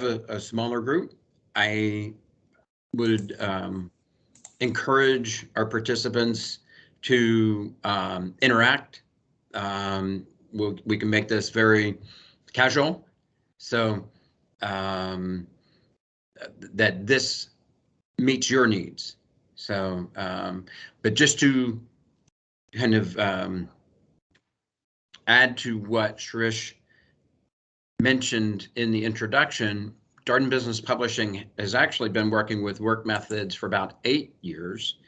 a smaller group, I would encourage our participants to interact. We can make this very casual, so that this meets your needs. So, but just to kind of add to what Shrish mentioned in the introduction, Darden Business Publishing has actually been working with workMETHODS for about 8 years,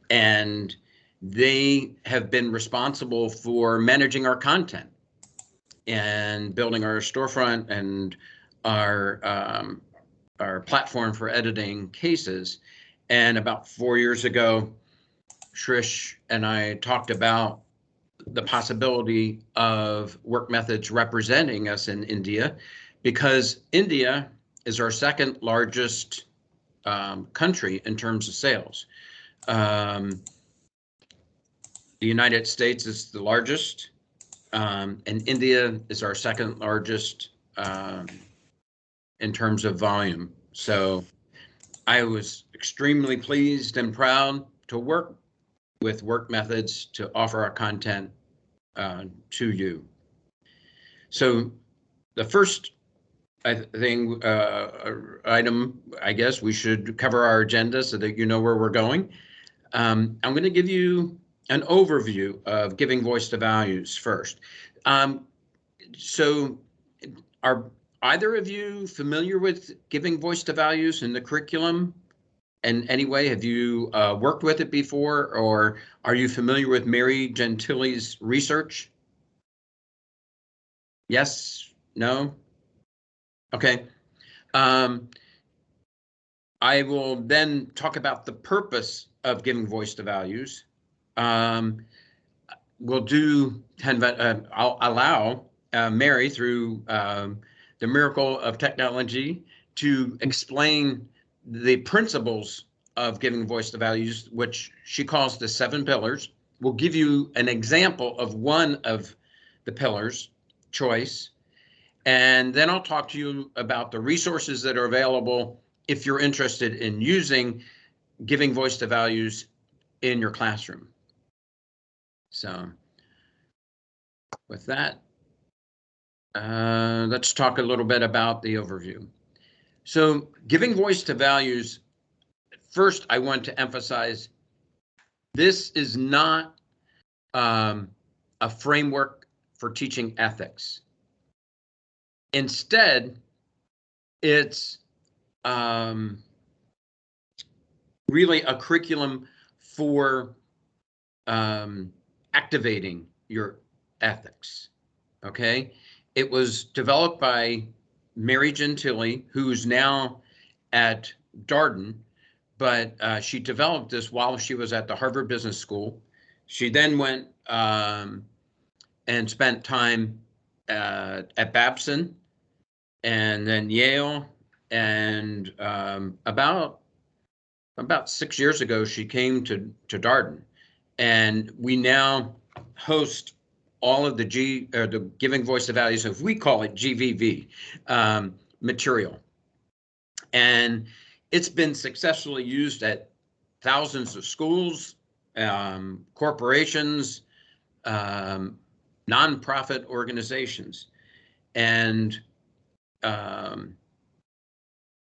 and they have been responsible for managing our content and building our storefront and our platform for editing cases. And about 4 years ago, Shrish and I talked about the possibility of workMETHODS representing us in India, because India is our second largest country in terms of sales. The United States is the largest, and India is our second largest in terms of volume. So I was extremely pleased and proud to work with workMETHODS to offer our content to you. So the first item, I guess we should cover our agenda so that you know where we're going. I'm going to give you an overview of giving voice to values first. So are either of you familiar with giving voice to values in the curriculum? In any way, have you worked with it before, or are you familiar with Mary Gentile's research? Yes? No? Okay. I will then talk about the purpose of giving voice to values. We'll do kind of I'll allow Mary, through the miracle of technology, to explain the principles of giving voice to values, which she calls the 7 pillars. We'll give you an example of one of the pillars, choice, and then I'll talk to you about the resources that are available if you're interested in using giving voice to values in your classroom. So with that, let's talk a little bit about the overview. So giving voice to values, first I want to emphasize, this is not a framework for teaching ethics. Instead, it's really a curriculum for activating your ethics, okay? It was developed by Mary Gentile, who's now at Darden, but she developed this while she was at the Harvard Business School. She then went and spent time at Babson and then Yale, and about 6 years ago, she came to Darden, and we now host all of the the giving voice to values, if we call it GVV material. And it's been successfully used at thousands of schools, corporations, nonprofit organizations. And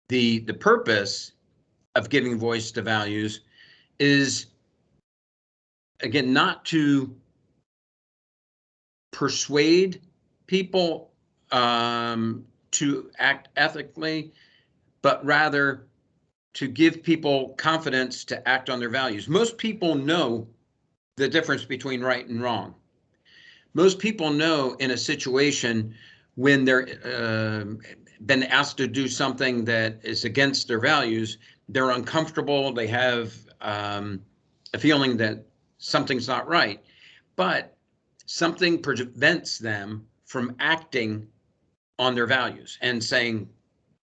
the purpose of giving voice to values is, again, not to persuade people to act ethically, but rather to give people confidence to act on their values. Most people know the difference between right and wrong. Most people know in a situation when they're been asked to do something that is against their values, they're uncomfortable, they have a feeling that something's not right, but something prevents them from acting on their values and saying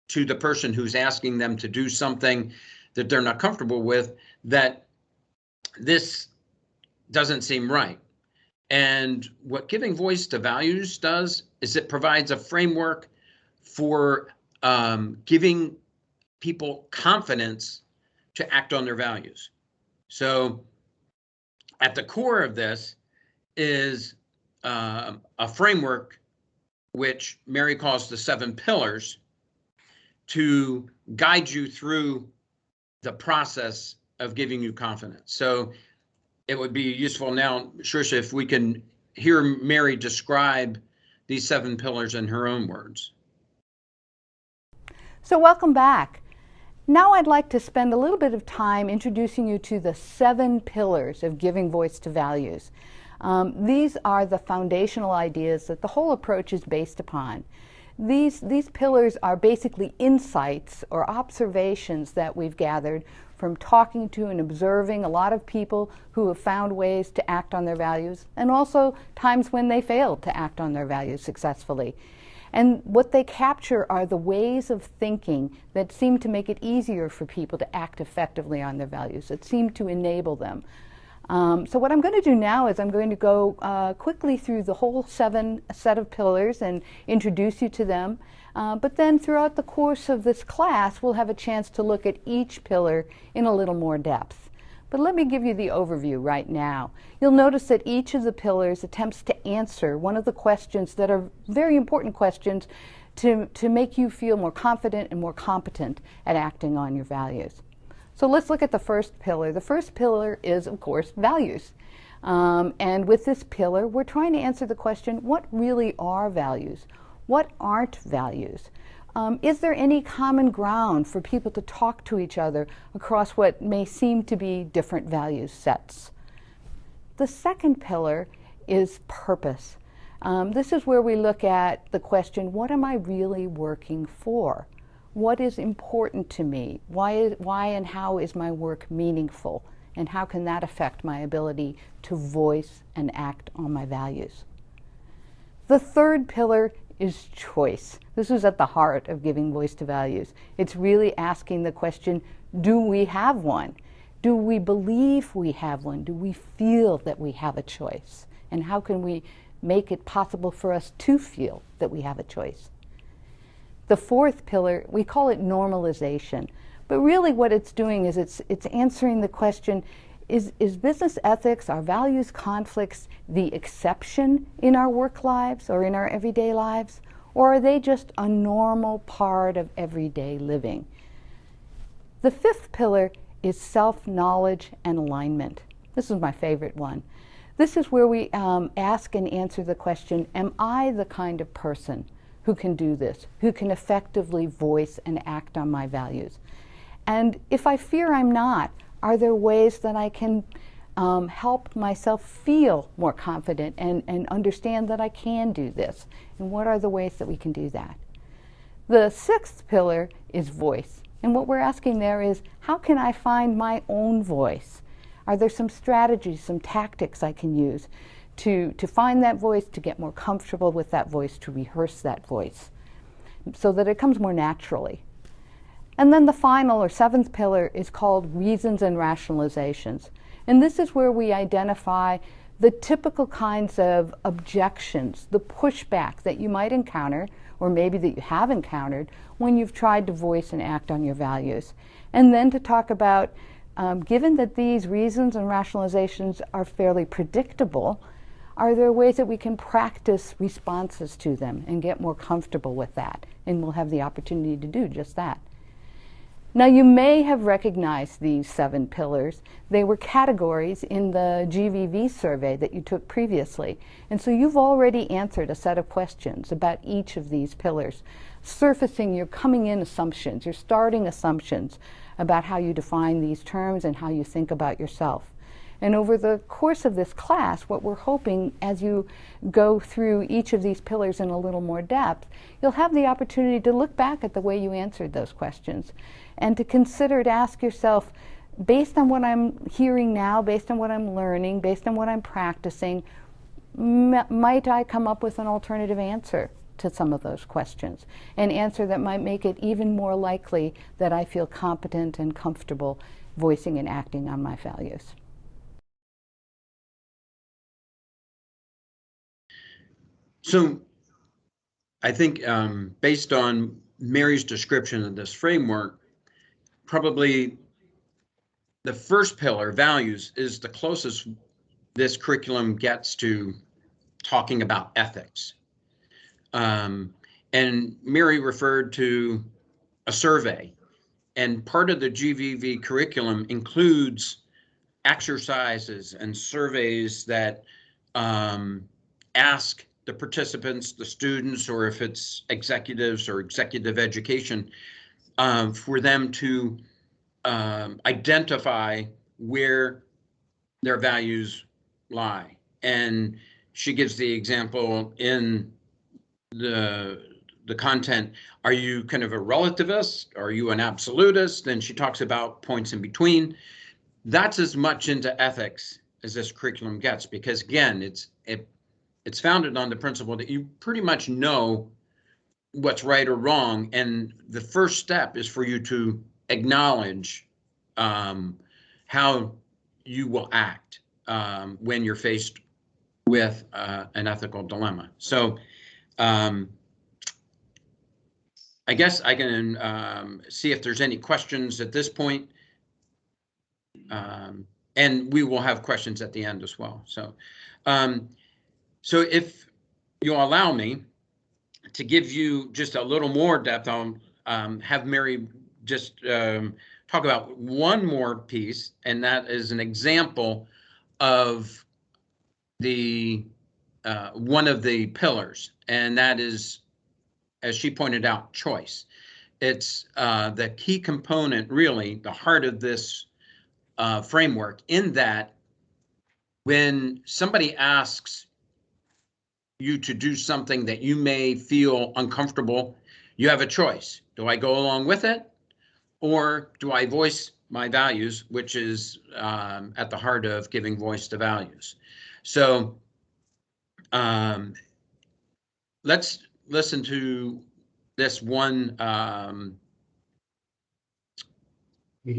to the person who's asking them to do something that they're not comfortable with, that this doesn't seem right. And what giving voice to values does is it provides a framework for giving people confidence to act on their values. So at the core of this is a framework which Mary calls the 7 pillars to guide you through the process of giving you confidence. So it would be useful now, Shrisha, if we can hear Mary describe these 7 pillars in her own words. So welcome back. Now I'd like to spend a little bit of time introducing you to the 7 pillars of giving voice to values. These are the foundational ideas that the whole approach is based upon. These pillars are basically insights or observations that we've gathered from talking to and observing a lot of people who have found ways to act on their values, and also times when they failed to act on their values successfully. And what they capture are the ways of thinking that seem to make it easier for people to act effectively on their values, that seem to enable them. So what I'm going to do now is I'm going to go quickly through the whole 7 set of pillars and introduce you to them. But then throughout the course of this class, we'll have a chance to look at each pillar in a little more depth. But let me give you the overview right now. You'll notice that each of the pillars attempts to answer one of the questions that are very important questions to make you feel more confident and more competent at acting on your values. So let's look at the first pillar. The first pillar is, of course, values. And with this pillar, we're trying to answer the question, what really are values? What aren't values? Is there any common ground for people to talk to each other across what may seem to be different value sets? The second pillar is purpose. This is where we look at the question, what am I really working for? What is important to me? Why and how is my work meaningful? And how can that affect my ability to voice and act on my values? The third pillar is choice. This is at the heart of giving voice to values. It's really asking the question, do we have one? Do we believe we have one? Do we feel that we have a choice? And how can we make it possible for us to feel that we have a choice? The fourth pillar, we call it normalization. But really what it's doing is it's answering the question, is business ethics, our values conflicts, the exception in our work lives or in our everyday lives? Or are they just a normal part of everyday living? The fifth pillar is self-knowledge and alignment. This is my favorite one. This is where we ask and answer the question, am I the kind of person who can do this, who can effectively voice and act on my values? And if I fear I'm not, are there ways that I can help myself feel more confident and understand that I can do this? And what are the ways that we can do that? The sixth pillar is voice. And what we're asking there is, how can I find my own voice? Are there some strategies, some tactics I can use to find that voice, to get more comfortable with that voice, to rehearse that voice, so that it comes more naturally? And then the final or seventh pillar is called reasons and rationalizations. And this is where we identify the typical kinds of objections, the pushback that you might encounter, or maybe that you have encountered, when you've tried to voice and act on your values. And then to talk about, given that these reasons and rationalizations are fairly predictable, are there ways that we can practice responses to them and get more comfortable with that? And we'll have the opportunity to do just that. Now, you may have recognized these 7 pillars. They were categories in the GVV survey that you took previously. And so you've already answered a set of questions about each of these pillars, surfacing your coming in assumptions, your starting assumptions about how you define these terms and how you think about yourself. And over the course of this class, what we're hoping, as you go through each of these pillars in a little more depth, you'll have the opportunity to look back at the way you answered those questions and to consider, to ask yourself, based on what I'm hearing now, based on what I'm learning, based on what I'm practicing, might I come up with an alternative answer to some of those questions? An answer that might make it even more likely that I feel competent and comfortable voicing and acting on my values. So I think based on Mary's description of this framework, probably the first pillar, values, is the closest this curriculum gets to talking about ethics. And Mary referred to a survey, and part of the GVV curriculum includes exercises and surveys that ask the participants, the students, or if it's executives or executive education, for them to identify where their values lie. And she gives the example in the content. Are you kind of a relativist? Are you an absolutist? And she talks about points in between. That's as much into ethics as this curriculum gets, because again, it's founded on the principle that you pretty much know what's right or wrong, and the first step is for you to acknowledge how you will act when you're faced with an ethical dilemma. So I guess I can see if there's any questions at this point. And we will have questions at the end as well. So, so if you'll allow me to give you just a little more depth, I'll have Mary just talk about one more piece, and that is an example of the one of the pillars, and that is, as she pointed out, choice. It's the key component, really, the heart of this framework, in that when somebody asks you to do something that you may feel uncomfortable, you have a choice. Do I go along with it, or do I voice my values, which is at the heart of giving voice to values? So let's listen to this one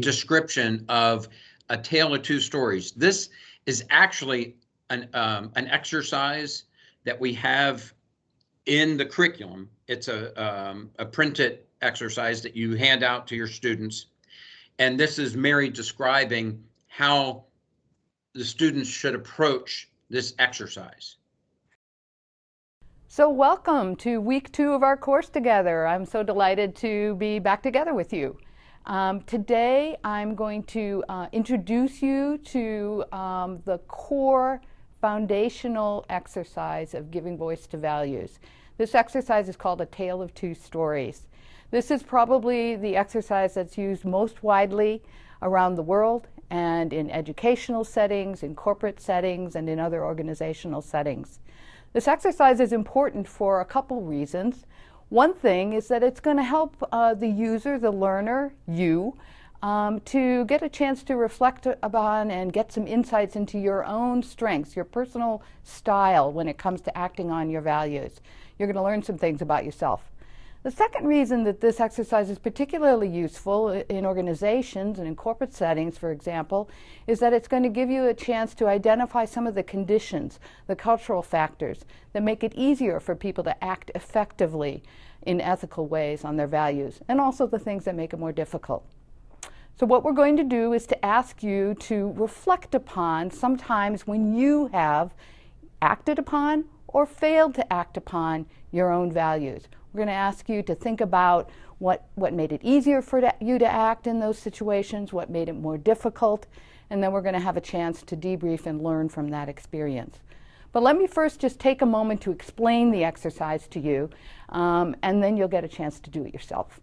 description of a tale of two stories. This is actually an exercise that we have in the curriculum. It's a printed exercise that you hand out to your students. And this is Mary describing how the students should approach this exercise. So welcome to week 2 of our course together. I'm so delighted to be back together with you. Today I'm going to introduce you to the core foundational exercise of giving voice to values. This exercise is called A Tale of Two Stories. This is probably the exercise that's used most widely around the world, and in educational settings, in corporate settings, and in other organizational settings. This exercise is important for a couple reasons. One thing is that it's going to help the user, the learner, you, to get a chance to reflect upon and get some insights into your own strengths, your personal style when it comes to acting on your values. You're going to learn some things about yourself. The second reason that this exercise is particularly useful in organizations and in corporate settings, for example, is that it's going to give you a chance to identify some of the conditions, the cultural factors that make it easier for people to act effectively in ethical ways on their values, and also the things that make it more difficult. So what we're going to do is to ask you to reflect upon sometimes when you have acted upon or failed to act upon your own values. We're going to ask you to think about what made it easier for you to act in those situations, what made it more difficult, and then we're going to have a chance to debrief and learn from that experience. But let me first just take a moment to explain the exercise to you, and then you'll get a chance to do it yourself.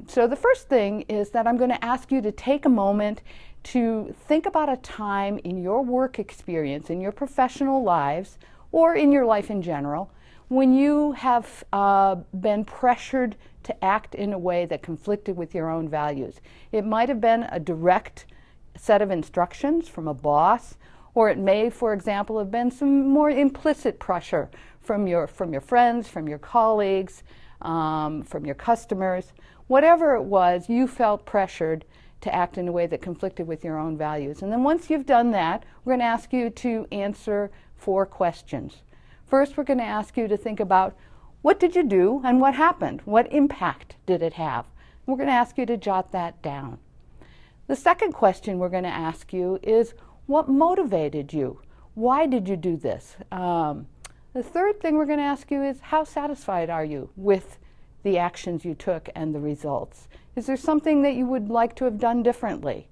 So the first thing is that I'm going to ask you to take a moment to think about a time in your work experience, in your professional lives, or in your life in general, when you have been pressured to act in a way that conflicted with your own values. It might have been a direct set of instructions from a boss, or it may, for example, have been some more implicit pressure from your friends, from your colleagues, from your customers. Whatever it was, you felt pressured to act in a way that conflicted with your own values. And then once you've done that, we're going to ask you to answer 4 questions. First, we're going to ask you to think about What did you do and what happened? What impact did it have? We're going to ask you to jot that down. The second question we're going to ask you is, what motivated you? Why did you do this? The third thing we're going to ask you is, how satisfied are you with the actions you took and the results? Is there something that you would like to have done differently?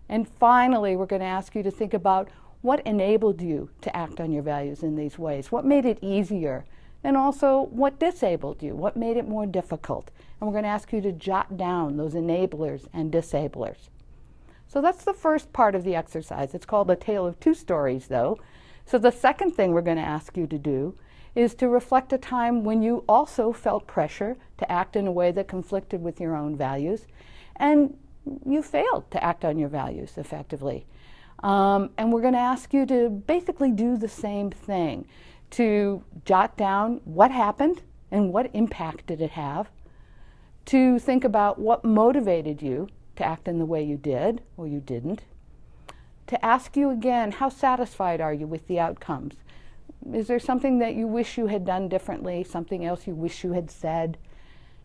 And finally, we're going to ask you to think about what enabled you to act on your values in these ways. What made it easier? And also, what disabled you? What made it more difficult? And we're going to ask you to jot down those enablers and disablers. So that's the first part of the exercise. It's called A Tale of Two Stories, though. So the second thing we're going to ask you to do is to reflect a time when you also felt pressure to act in a way that conflicted with your own values, and you failed to act on your values effectively. And we're going to ask you to basically do the same thing, to jot down what happened and what impact did it have, to think about what motivated you to act in the way you did or you didn't, to ask you again, how satisfied are you with the outcomes? Is there something that you wish you had done differently, something else you wish you had said?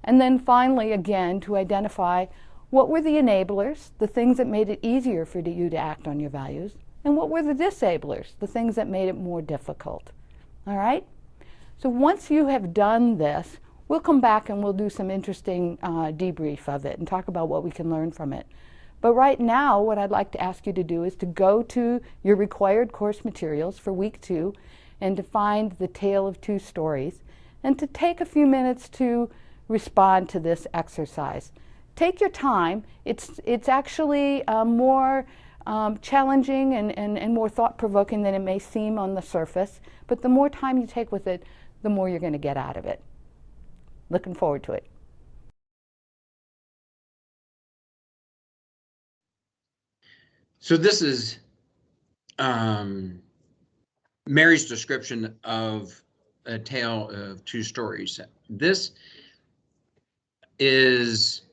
And then finally, again, to identify what were the enablers, the things that made it easier for you to act on your values, and what were the disablers, the things that made it more difficult. All right? So once you have done this, we'll come back and we'll do some interesting debrief of it and talk about what we can learn from it. But right now, what I'd like to ask you to do is to go to your required course materials for week 2 and to find the Tale of Two Stories and to take a few minutes to respond to this exercise. Take your time. It's actually more challenging and more thought-provoking than it may seem on the surface, but the more time you take with it, the more you're going to get out of it. Looking forward to it. So this is Mary's description of A Tale of Two Stories. This is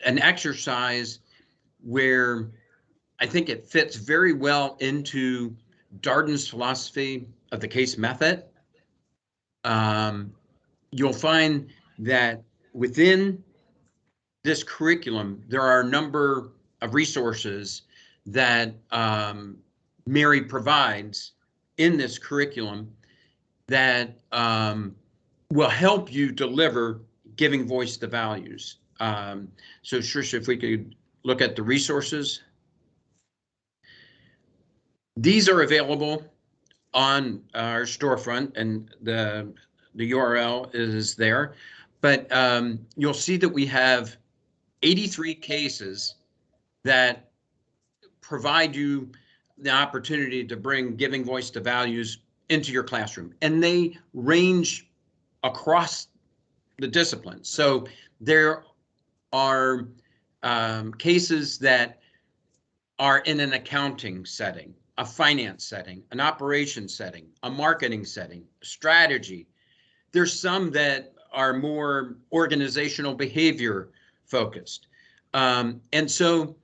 an exercise where I think it fits very well into Darden's philosophy of the case method. You'll find that within this curriculum, there are a number of resources that Mary provides in this curriculum that will help you deliver giving voice to values. So Tricia, if we could look at the resources. These are available on our storefront, and the URL is there. But you'll see that we have 83 cases that provide you the opportunity to bring giving voice to values into your classroom. And they range across the disciplines. So there are cases that are in an accounting setting, a finance setting, an operations setting, a marketing setting, strategy. There's some that are more organizational behavior focused. And so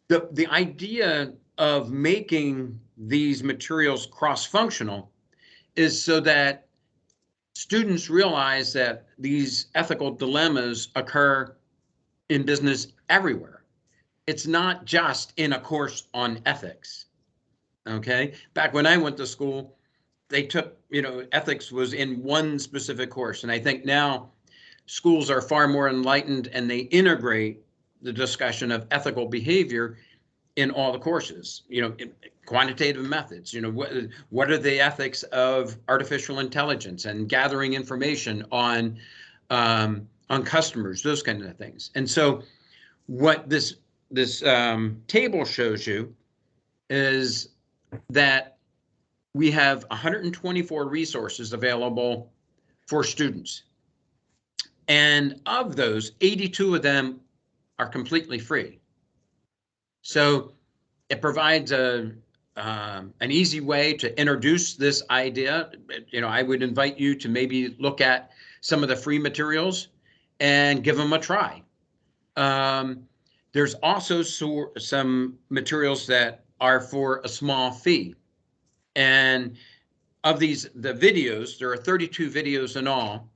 the idea of making these materials cross-functional is so that students realize that these ethical dilemmas occur in business everywhere. It's not just in a course on ethics. Okay, back when I went to school, they took, ethics was in one specific course. And I think now schools are far more enlightened and they integrate the discussion of ethical behavior in all the courses, quantitative methods, what are the ethics of artificial intelligence and gathering information on customers, those kinds of things. And so what this table shows you is that we have 124 resources available for students. And of those, 82 of them are completely free. So it provides an easy way to introduce this idea. I would invite you to maybe look at some of the free materials and give them a try. There's also some materials that are for a small fee. And of the videos, there are 32 videos in all.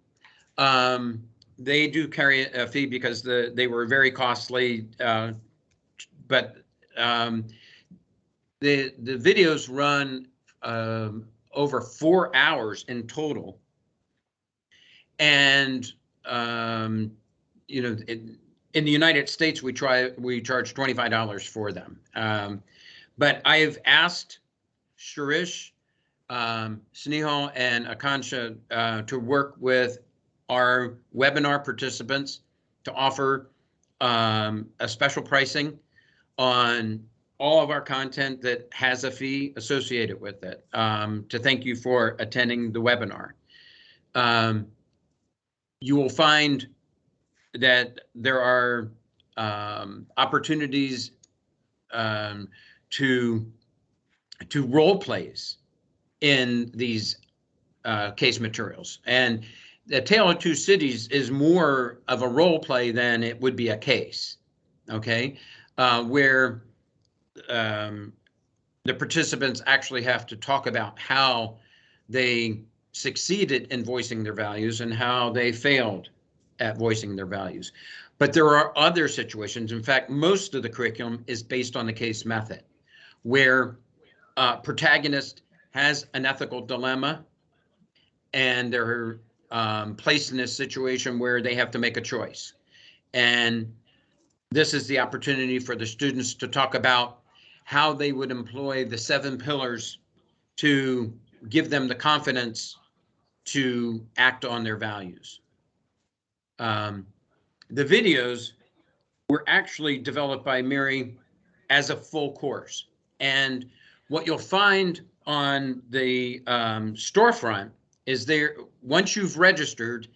They do carry a fee because they were very costly, but the videos run over 4 hours in total, and you know, in the United States we charge $25 for them. But I've asked Shirish, Snehal, and Akansha to work with our webinar participants to offer a special pricing on all of our content that has a fee associated with it, to thank you for attending the webinar. You will find that there are opportunities to role plays in these case materials, and the Tale of Two Cities is more of a role play than it would be a case, okay, where the participants actually have to talk about how they succeeded in voicing their values and how they failed at voicing their values. But there are other situations. In fact, most of the curriculum is based on the case method, where protagonist has an ethical dilemma and they're placed in a situation where they have to make a choice. And this is the opportunity for the students to talk about how they would employ the 7 pillars to give them the confidence to act on their values. The videos were actually developed by Mary as a full course. And what you'll find on the storefront is there, once you've registered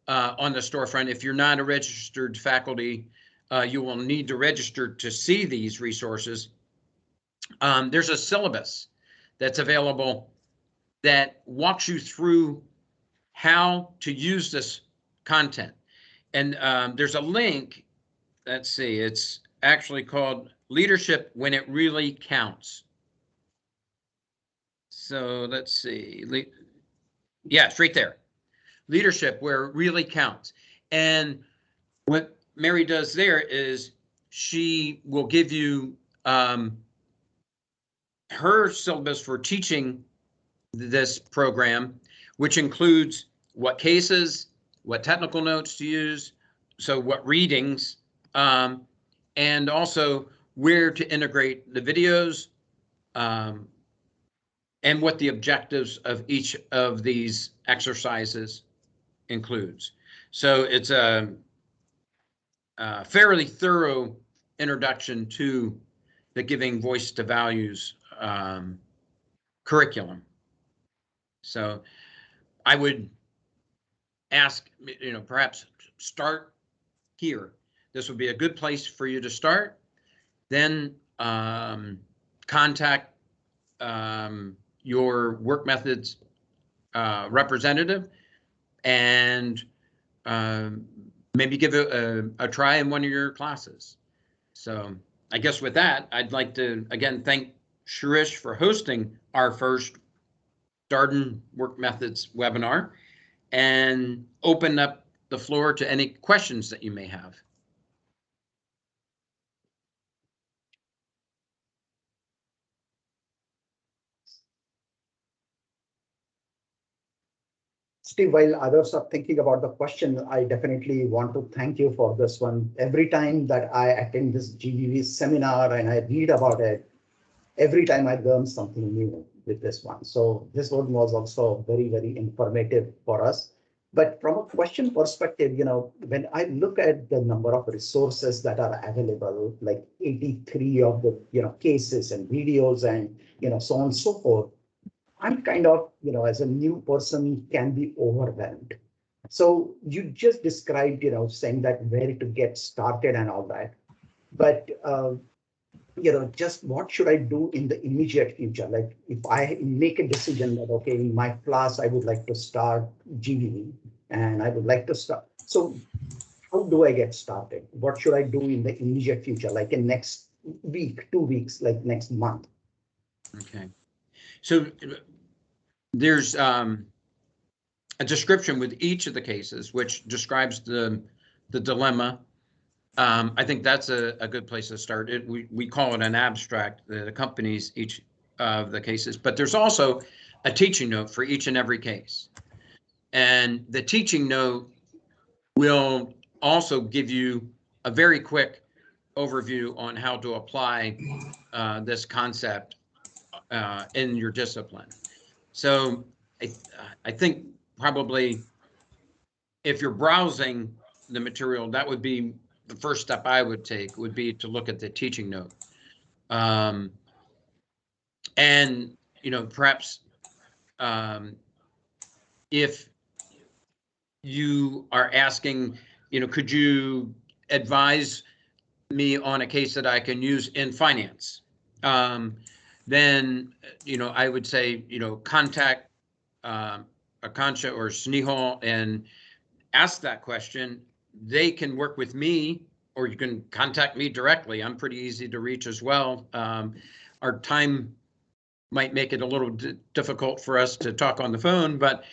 on the storefront, if you're not a registered faculty, you will need to register to see these resources. There's a syllabus that's available that walks you through how to use this content. And there's a link, let's see, it's actually called Leadership When It Really Counts. So let's see, yeah, it's right there. Leadership Where It Really Counts. And what Mary does there is she will give you her syllabus for teaching this program, which includes what cases, what technical notes to use, so what readings, and also where to integrate the videos, and what the objectives of each of these exercises includes. So it's a fairly thorough introduction to the Giving Voice to Values curriculum. So I would ask, you know, perhaps start here. This would be a good place for you to start. Then contact your workMETHODS representative and maybe give it a try in one of your classes. So I guess with that, I'd like to again thank Shirish for hosting our first Darden workMETHODS webinar and open up the floor to any questions that you may have. Steve, while others are thinking about the question, I definitely want to thank you for this one. Every time that I attend this GVV seminar and I read about it, every time I learn something new with this one. So this one was also very, very informative for us. But from a question perspective, you know, when I look at the number of resources that are available, like 83 of the, you know, cases and videos and, you know, so on and so forth, I'm kind of, you know, as a new person can be overwhelmed. So you just described, you know, saying that where to get started and all that. But, you know, just what should I do in the immediate future? Like if I make a decision that, okay, in my class, I would like to start GVV and I would like to start. So how do I get started? What should I do in the immediate future? Like in next week, 2 weeks, like next month? Okay. So there's a description with each of the cases, which describes the dilemma. I think that's a good place to start. We call it an abstract that accompanies each of the cases, but there's also a teaching note for each and every case. And the teaching note will also give you a very quick overview on how to apply this concept in your discipline. So I think probably if you're browsing the material, that would be the first step I would take, would be to look at the teaching note. And, you know, perhaps if you are asking, you know, could you advise me on a case that I can use in finance? Then, you know, I would say, you know, contact Akansha or Snehal and ask that question. They can work with me, or you can contact me directly. I'm pretty easy to reach as well. Our time might make it a little difficult for us to talk on the phone, but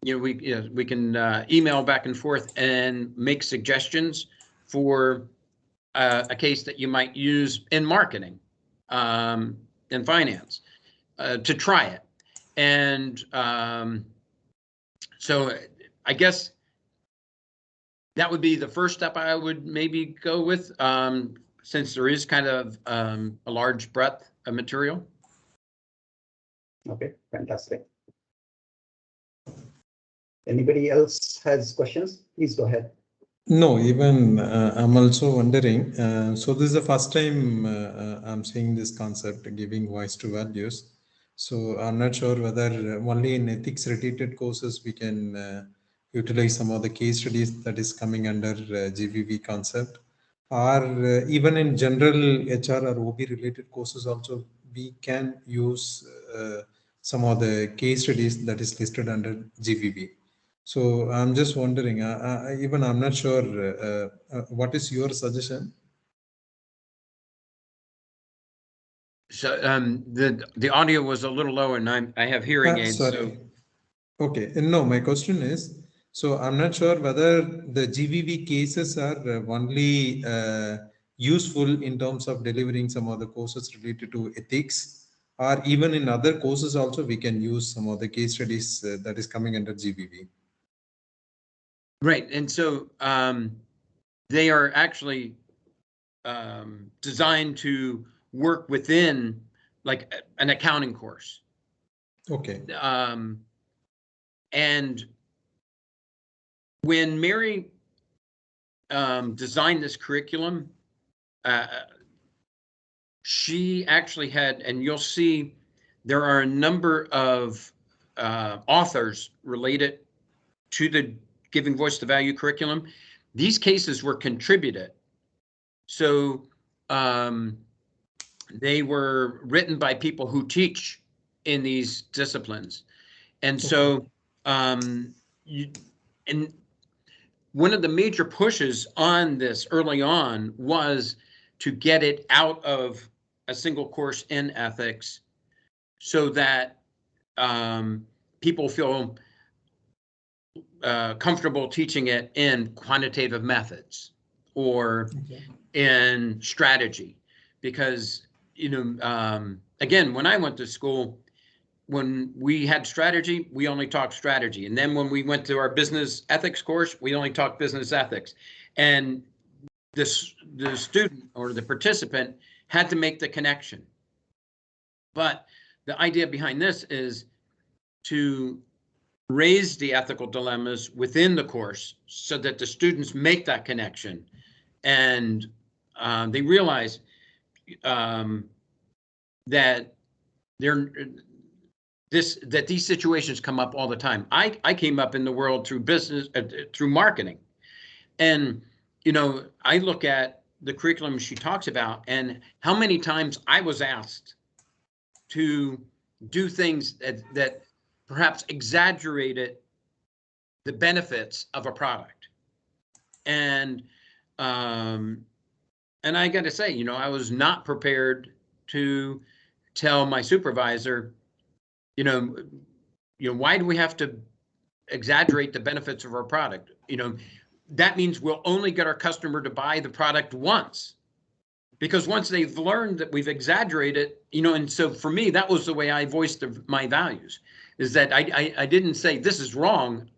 you know, we can email back and forth and make suggestions for a case that you might use in marketing, in finance, to try it. And so I guess that would be the first step I would maybe go with, since there is kind of a large breadth of material. Okay, fantastic. Anybody else has questions? Please go ahead. No, even I'm also wondering, so this is the first time I'm seeing this concept, giving voice to values. So I'm not sure whether only in ethics related courses we can utilize some of the case studies that is coming under GVV concept, or even in general HR or OB related courses also we can use some of the case studies that is listed under GVV. So I'm just wondering, even I'm not sure, what is your suggestion? So the audio was a little low, and I have hearing aids. Sorry. So. Okay, no, my question is, so I'm not sure whether the GVV cases are only useful in terms of delivering some of the courses related to ethics, or even in other courses also we can use some of the case studies that is coming under GVV. Right, and so they are actually designed to work within like an accounting course. Okay. And when Mary designed this curriculum, she actually had, and you'll see there are a number of authors related to the Giving Voice to Value curriculum. These cases were contributed. So they were written by people who teach in these disciplines. And so, and one of the major pushes on this early on was to get it out of a single course in ethics so that people feel comfortable teaching it in quantitative methods or in strategy. Because, you know, again, when I went to school, when we had strategy, we only talked strategy. And then when we went to our business ethics course, we only talked business ethics. And the student or the participant had to make the connection. But the idea behind this is to raise the ethical dilemmas within the course so that the students make that connection, and they realize that these situations come up all the time. I came up in the world through business, through marketing, and you know, I look at the curriculum she talks about and how many times I was asked to do things that perhaps exaggerated the benefits of a product. And I got to say, you know, I was not prepared to tell my supervisor you know, why do we have to exaggerate the benefits of our product? That means we'll only get our customer to buy the product once, because once they've learned that we've exaggerated, and so for me, that was the way I voiced my values, is that I didn't say this is wrong.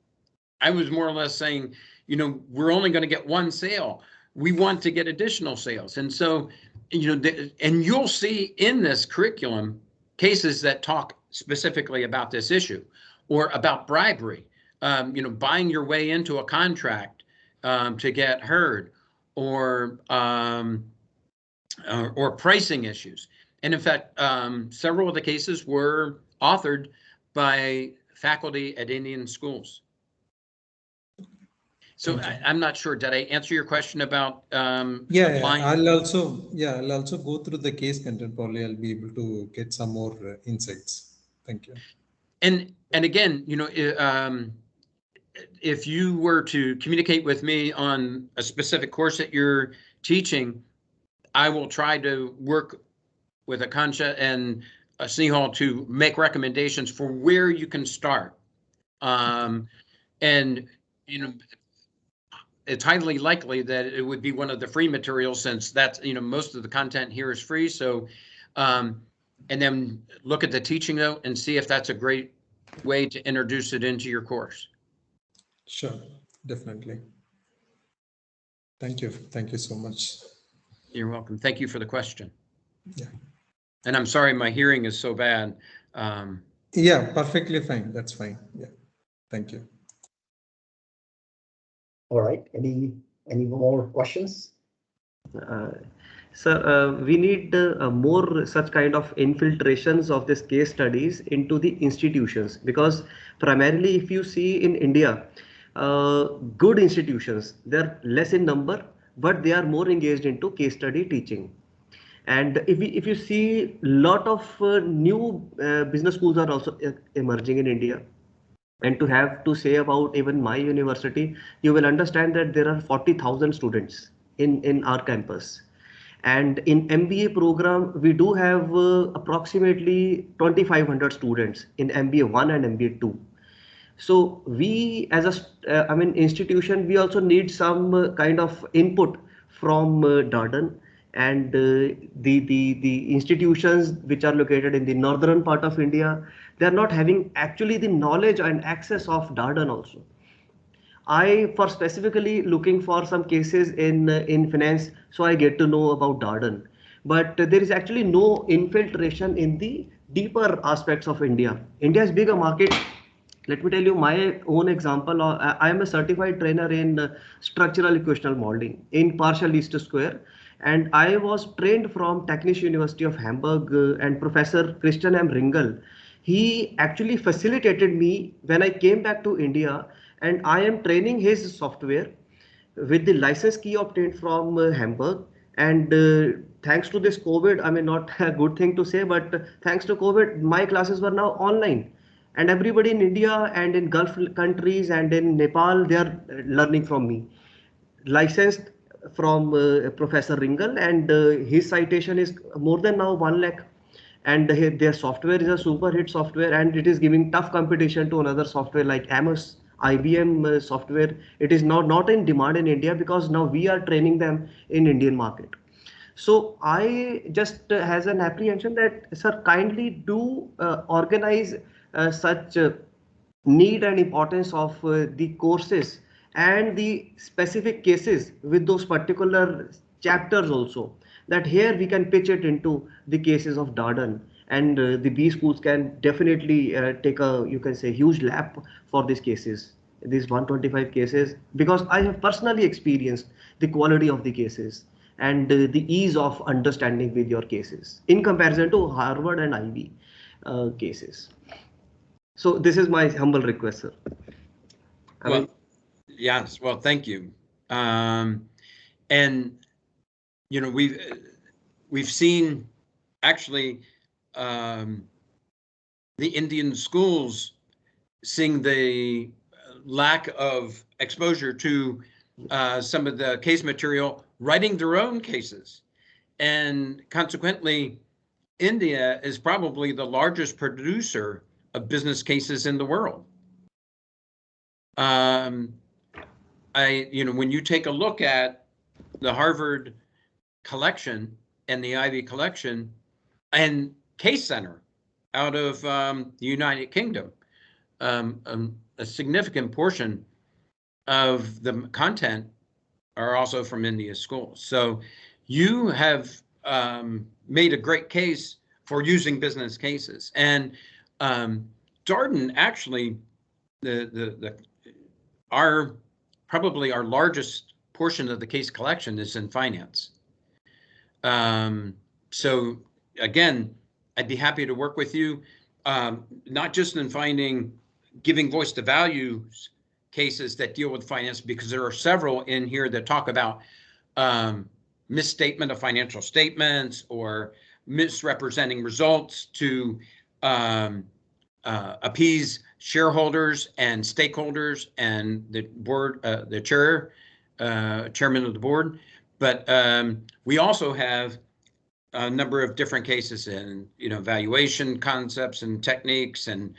I was more or less saying, we're only going to get one sale. We want to get additional sales. And so, and you'll see in this curriculum cases that talk specifically about this issue, or about bribery, buying your way into a contract to get heard, or pricing issues. And in fact, several of the cases were authored by faculty at Indian schools. So I'm not sure, did I answer your question about applying? I'll also go through the case content. Probably I'll be able to get some more insights. Thank you. And again, if you were to communicate with me on a specific course that you're teaching, I will try to work with Akansha and Snehal to make recommendations for where you can start. And it's highly likely that it would be one of the free materials, since that's, most of the content here is free. So, and then look at the teaching note and see if that's a great way to introduce it into your course. Sure, definitely. Thank you. Thank you so much. You're welcome. Thank you for the question. Yeah. And I'm sorry, my hearing is so bad. Yeah, perfectly fine. That's fine. Yeah. Thank you. All right. Any more questions? Sir, we need more such kind of infiltrations of these case studies into the institutions, because primarily if you see in India, good institutions, they're less in number, but they are more engaged into case study teaching. And if you see, lot of new business schools are also emerging in India. And to have to say about even my university, you will understand that there are 40,000 students in our campus. And in MBA program, we do have approximately 2,500 students in MBA 1 and MBA 2. So we as a institution, we also need some kind of input from Darden, and the institutions which are located in the northern part of India, they are not having actually the knowledge and access of Darden also. I for specifically looking for some cases in finance, so I get to know about Darden, but there is actually no infiltration in the deeper aspects of India. India is bigger market. Let me tell you my own example. I am a certified trainer in structural equational modeling in partial least square, and I was trained from Technische University of Hamburg, and Professor Christian M. Ringel. He actually facilitated me when I came back to India, and I am training his software with the license key obtained from Hamburg. And thanks to this COVID, not a good thing to say, but thanks to COVID, my classes were now online. And everybody in India and in Gulf countries and in Nepal, they are learning from me. Licensed from Professor Ringel, and his citation is more than now 1 lakh. And their software is a super hit software, and it is giving tough competition to another software like Amos, IBM software. It is now not in demand in India because now we are training them in Indian market. So I just has an apprehension that, sir, kindly do organize such need and importance of the courses and the specific cases with those particular chapters also, that here we can pitch it into the cases of Darden, and the B schools can definitely take a, you can say, huge lap for these cases, these 125 cases, because I have personally experienced the quality of the cases and the ease of understanding with your cases in comparison to Harvard and Ivy cases. So this is my humble request, sir. Yes, well, thank you. And we've seen actually the Indian schools seeing the lack of exposure to some of the case material, writing their own cases, and consequently India is probably the largest producer of business cases in the world. When you take a look at the Harvard collection and the Ivy collection and Case Center out of the United Kingdom, a significant portion of the content are also from India schools. So you have made a great case for using business cases. And Darden actually, probably our largest portion of the case collection is in finance. So again, I'd be happy to work with you, not just in finding giving voice to values cases that deal with finance, because there are several in here that talk about misstatement of financial statements or misrepresenting results to appease shareholders and stakeholders and the board, the chairman of the board. But we also have a number of different cases in, valuation concepts and techniques and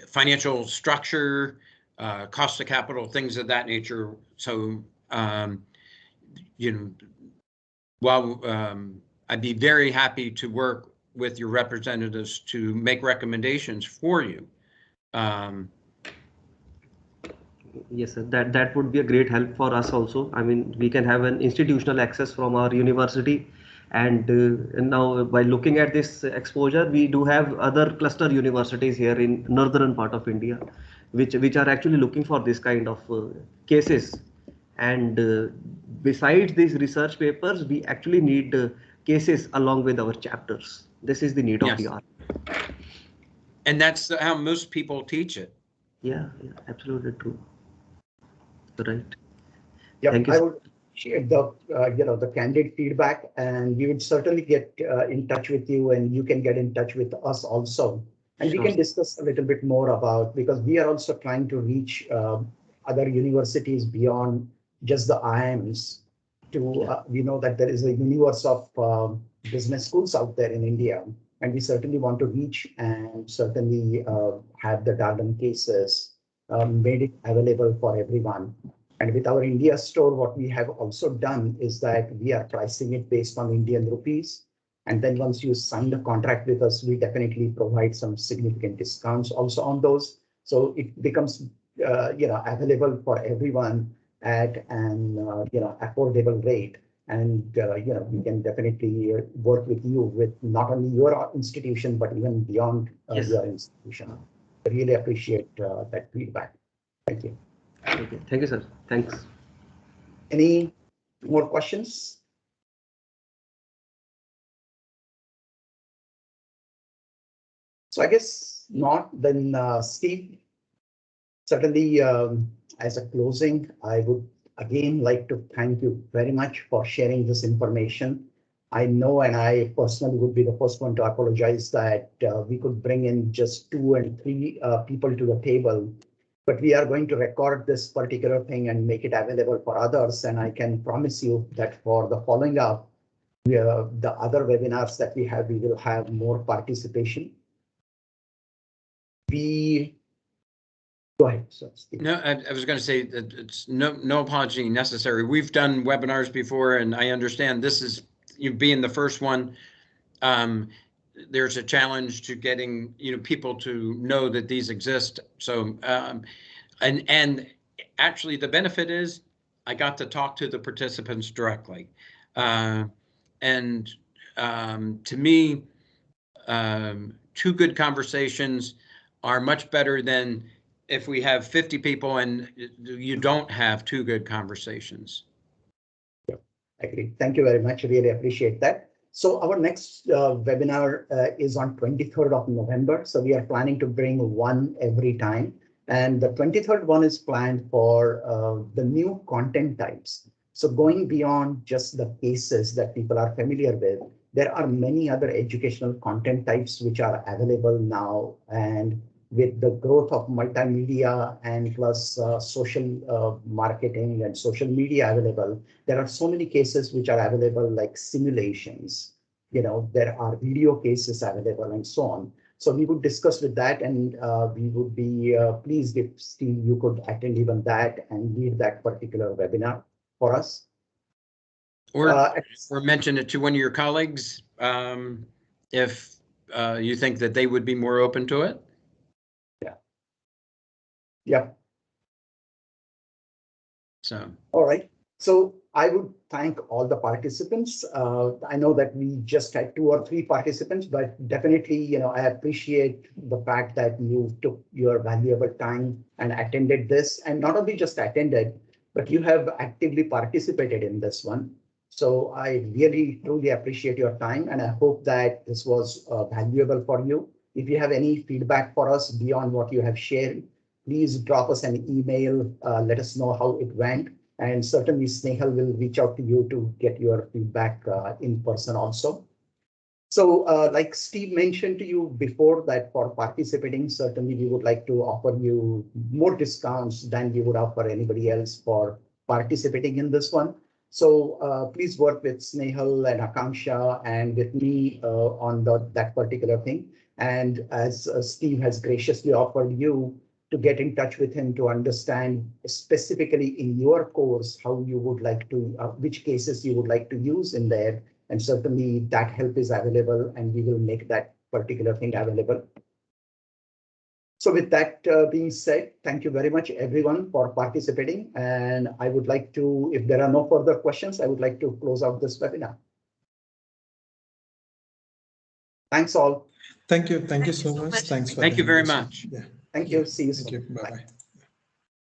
financial structure, cost of capital, things of that nature. So, while I'd be very happy to work with your representatives to make recommendations for you. Yes, sir. That would be a great help for us also. I mean, we can have an institutional access from our university. And now by looking at this exposure, we do have other cluster universities here in northern part of India, which are actually looking for this kind of cases. And besides these research papers, we actually need cases along with our chapters. This is the need of the hour. And that's how most people teach it. Yeah, absolutely true. Right. Yeah, Thank you. I would share the the candid feedback, and we would certainly get in touch with you, and you can get in touch with us also, and we can discuss a little bit more about, because we are also trying to reach other universities beyond just the IIMs. We know that there is a universe of business schools out there in India, and we certainly want to reach and certainly have the Darden cases made it available for everyone. And with our India store, what we have also done is that we are pricing it based on Indian rupees. And then once you sign the contract with us, we definitely provide some significant discounts also on those. So it becomes available for everyone at an affordable rate. And we can definitely work with you with not only your institution, but even beyond your institution. I really appreciate that feedback. Thank you. Okay. Thank you, sir. Thanks. Any more questions? So I guess not. Then Steve, certainly as a closing, I would again like to thank you very much for sharing this information. I know, and I personally would be the first one to apologize that we could bring in just 2 and 3 people to the table, but we are going to record this particular thing and make it available for others. And I can promise you that for the following up, the other webinars that we will have more participation. Go ahead. So, Steve. No, I was going to say that it's no apology necessary. We've done webinars before, and I understand this is you being the first one. There's a challenge to getting people to know that these exist. So and actually the benefit is I got to talk to the participants directly, and to me, 2 good conversations are much better than if we have 50 people and you don't have 2 good conversations. Yeah, I agree. Thank you very much. Really appreciate that. So our next webinar is on 23rd of November. So we are planning to bring one every time. And the 23rd one is planned for the new content types. So going beyond just the cases that people are familiar with, there are many other educational content types which are available now. And with the growth of multimedia and plus social marketing and social media available, there are so many cases which are available, like simulations. There are video cases available and so on. So we would discuss with that, and we would be pleased if Steve, you could attend even that and lead that particular webinar for us. Or mention it to one of your colleagues if you think that they would be more open to it. Yeah. Yep. So. All right. So I would thank all the participants. I know that we just had 2 or 3 participants, but definitely, I appreciate the fact that you took your valuable time and attended this, and not only just attended, but you have actively participated in this one. So I really, truly appreciate your time, and I hope that this was valuable for you. If you have any feedback for us beyond what you have shared, please drop us an email, let us know how it went. And certainly Snehal will reach out to you to get your feedback in person also. So like Steve mentioned to you before, that for participating, certainly we would like to offer you more discounts than we would offer anybody else for participating in this one. So please work with Snehal and Akanksha and with me on that particular thing. And as Steve has graciously offered you to get in touch with him to understand specifically in your course how you would like to, which cases you would like to use in there. And certainly that help is available, and we will make that particular thing available. So with that being said, thank you very much everyone for participating. And I would like to, if there are no further questions, I would like to close out this webinar. Thanks all. Thank you. Thank you so much. Thanks for Thank you very much. Yeah. Thank you. See you Thank soon. you. Bye-bye.